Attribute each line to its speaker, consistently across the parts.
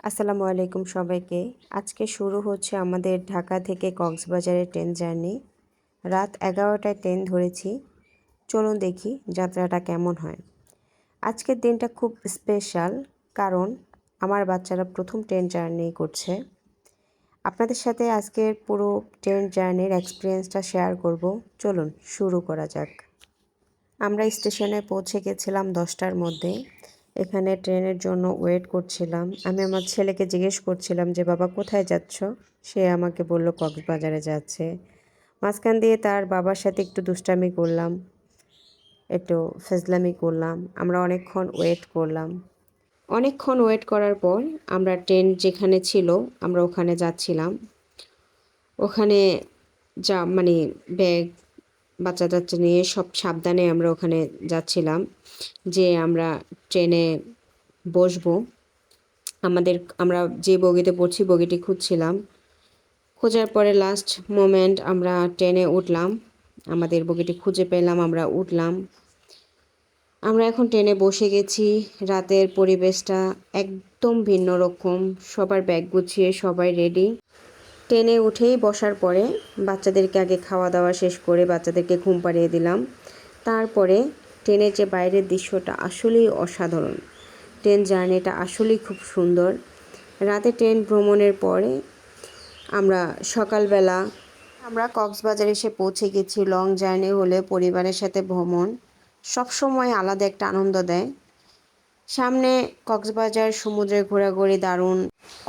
Speaker 1: আসসালামু আলাইকুম সবাইকে। আজকে শুরু হচ্ছে আমাদের ঢাকা থেকে কক্সবাজারের ট্রেন জার্নি। রাত 11টায় ট্রেন ধরেছি। চলুন দেখি যাত্রাটা কেমন হয়। আজকের দিনটা খুব স্পেশাল, কারণ আমার বাচ্চারা প্রথম ট্রেন জার্নি করছে। আপনাদের সাথে আজকের পুরো ট্রেন জার্নির এক্সপিরিয়েন্সটা শেয়ার করব। চলুন শুরু করা যাক। আমরা স্টেশনে পৌঁছে গেছিলাম 10টার মধ্যে। এখানে ট্রেনের জন্য ওয়েট করছিলাম। আমি আমার ছেলেকে জিজ্ঞেস করছিলাম যে বাবা কোথায় যাচ্ছ? সে আমাকে বলল কক্সবাজারে যাচ্ছে। মাঝখান দিয়ে তার বাবার সাথে একটু দুষ্টামি করলাম, একটু ফেজলামি করলাম। আমরা অনেকক্ষণ ওয়েট করলাম। অনেকক্ষণ ওয়েট করার পর আমরা ট্রেন যেখানে ছিল আমরা ওখানে যাচ্ছিলাম। ওখানে ব্যাগ বাচ্চা টাচ্চা নিয়ে সব সাবধানে আমরা ওখানে যাচ্ছিলাম যে আমরা ট্রেনে বসবো। আমরা যে বগিতে পড়ছি বগিটি খুঁজছিলাম। খোঁজার পরে লাস্ট মোমেন্ট আমরা ট্রেনে উঠলাম। আমাদের বগিটি খুঁজে পেলাম, আমরা উঠলাম। আমরা এখন ট্রেনে বসে গেছি। রাতের পরিবেশটা একদম ভিন্ন রকম। সবার ব্যাগ গুছিয়ে সবাই রেডি। ট্রেনে উঠেই বসার পরে বাচ্চাদেরকে আগে খাওয়া দাওয়া শেষ করে বাচ্চাদেরকে ঘুম পাড়িয়ে দিলাম। তারপরে ট্রেনের যে বাইরের দৃশ্যটা আসলেই অসাধারণ। ট্রেন জার্নিটা আসলেই খুব সুন্দর। রাতে ট্রেন ভ্রমণের পরে সকালবেলা আমরা কক্সবাজার এসে পৌঁছে গেছি। লং জার্নি হলে পরিবারের সাথে ভ্রমণ সবসময় আলাদা একটা আনন্দ দেয়। সামনে কক্সবাজার সমুদ্রে ঘোরাঘুরি দারুণ।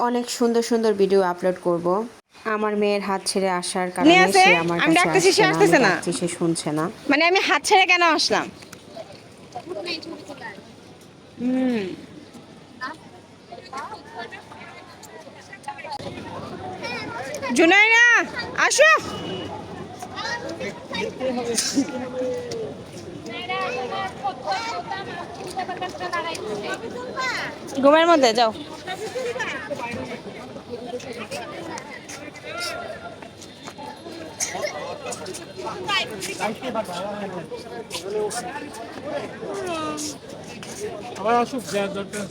Speaker 1: অনেক সুন্দর সুন্দর ভিডিও আপলোড করব। আমার মেয়ের হাত ছেড়ে আসার কারণে সে আমার কাছে আসছে না, আমি ডাকছি সে শুনছে না।
Speaker 2: মানে আমি হাত ছেড়ে কেন আসলাম? জুনাইরা আসো। ঘুমের মধ্যে যাও।
Speaker 3: আবার আসুক যা দরকার।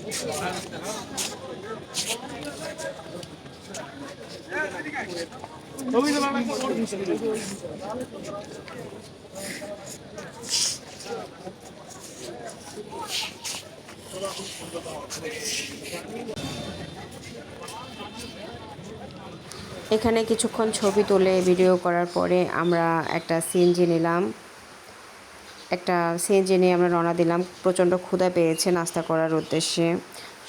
Speaker 1: এখানে কিছুক্ষণ ছবি তুলে ভিডিও করার পরে আমরা একটা সিএনজি নিলাম। নিয়ে আমরা রওনা দিলাম। প্রচণ্ড ক্ষুধা পেয়েছে নাস্তা করার উদ্দেশ্যে।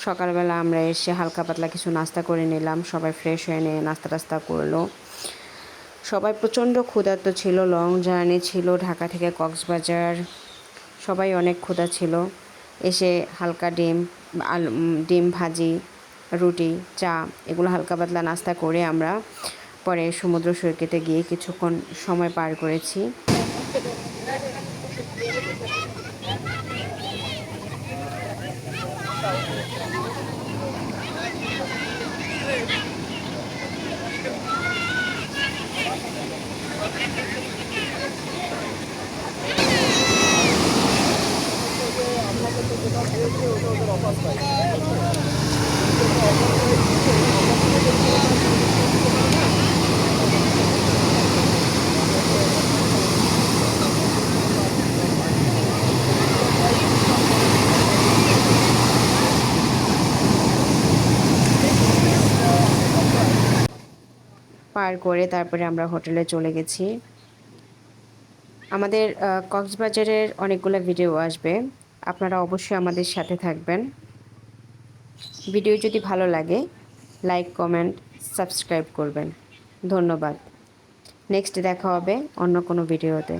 Speaker 1: সকালবেলা আমরা এসে হালকা পাতলা কিছু নাস্তা করে নিলাম। সবাই ফ্রেশ হয়ে নিয়ে নাস্তা টাস্তা করলো। সবাই প্রচণ্ড ক্ষুধার্ত ছিল। লং জার্নি ছিল ঢাকা থেকে কক্সবাজার। সবাই অনেক ক্ষুধা ছিল। এসে হালকা ডিম ভাজি, রুটি, চা এগুলো হালকা পাতলা নাস্তা করে আমরা পরে সমুদ্র সৈকতে গিয়ে কিছুক্ষণ সময় পার করেছি। পার করে তারপরে আমরা হোটেলে চলে গেছি। আমাদের কক্সবাজারের অনেকগুলো ভিডিও আসবে, আপনারা অবশ্যই আমাদের সাথে থাকবেন। ভিডিও যদি ভালো লাগে লাইক, কমেন্ট, সাবস্ক্রাইব করবেন। ধন্যবাদ। নেক্সট দেখা হবে অন্য কোনো ভিডিওতে।